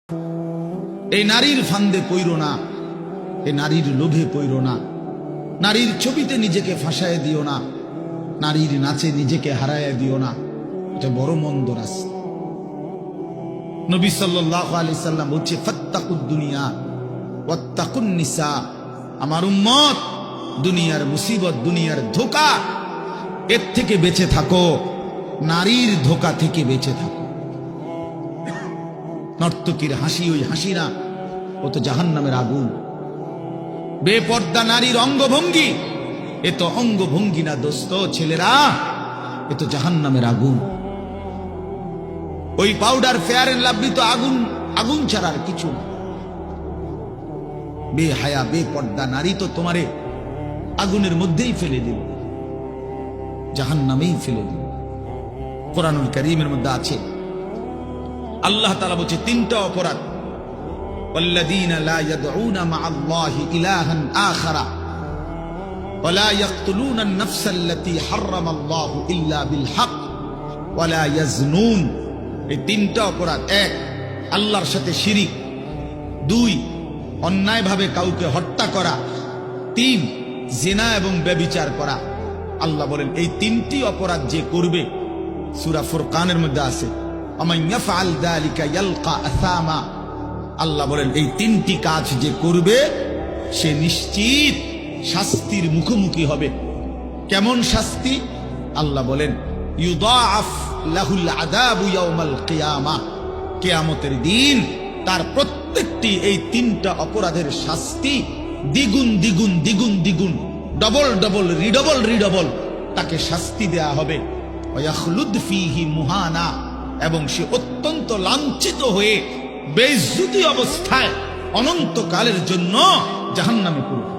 এই নারীর ফান্দে পইরো না, এই নারীর লোভে পইরো না, নারীর ছবিতে নিজেকে ফাঁসায় দিও না, নারীর নাচে নিজেকে হারায় দিও না। এটা বড় মন্দ রাস্তা। নবী সাল্লাল্লাহু আলাইহি সাল্লাম বলছে, ফাত্তাকুদ দুনিয়া ওয়াত্তাকুন নিসা। আমার উম্মত, দুনিয়ার মুসিবত, দুনিয়ার ধোঁকা, এর থেকে বেঁচে থাকো, নারীর ধোঁকা থেকে বেঁচে থাকো। নর্তকীর হাসি ওই হাসি না, ও তো জাহান্নামের আগুন। বেপর্দা নারীর অঙ্গভঙ্গি, এ তো অঙ্গভঙ্গি না দোস্ত, ছেলেরা, এ তো জাহান্নামের আগুন। ওই পাউডার, ফেয়ার এন্ড লাভলি তো আগুন, আগুন ছাড়ার কিছু না। বেহায়া বেপর্দা নারী তো তোমারে আগুনের মধ্যেই ফেলে দিল, জাহান্নামেই ফেলে দিল। কোরআনুল কারীমের মধ্যে আছে, আল্লাহ তাআলা বলছে তিনটা অপরাধ, ওয়াল্লাযীনা লা ইয়াদউনা মা'আল্লাহি ইলাহান আখারা ওয়া লা ইয়াকতুলুনা আন-নাফসা আল্লাতী হারামাল্লাহু ইল্লা বিল হক ওয়া লা ইয়াজনুন। এই তিনটা অপরাধ। এক, আল্লাহর সাথে শিরিক। দুই, অন্যায়ভাবে কাউকে হত্যা করা। তিন, জিনা এবং ব্যভিচার করা। আল্লাহ বলেন এই তিনটি অপরাধ যে করবে, সূরা ফুরকানের মধ্যে আছে, আমান ইয়াফআল যালিকা ইয়ালকা আসামা। আল্লাহ বলেন এই তিনটি কাজ যে করবে সে নিশ্চিত শাস্তির মুখোমুখি হবে। কেমন শাস্তি? আল্লাহ বলেন ইউদাআফ লাহুল আযাবু ইয়াউমাল কিয়ামা। কিয়ামতের দিন তার প্রত্যেকটি এই তিনটা অপরাধের শাস্তি দ্বিগুণ দ্বিগুণ দ্বিগুণ দ্বিগুণ, ডবল ডবল রিডবল রিডবল তাকে শাস্তি দেয়া হবে। ওয়াখলুদ ফীহি মুহানা, এবং সে অত্যন্ত লাঞ্ছিত হয়ে বেইজ্জতি অবস্থায় অনন্তকালের জন্য জাহান্নামে পড়বে।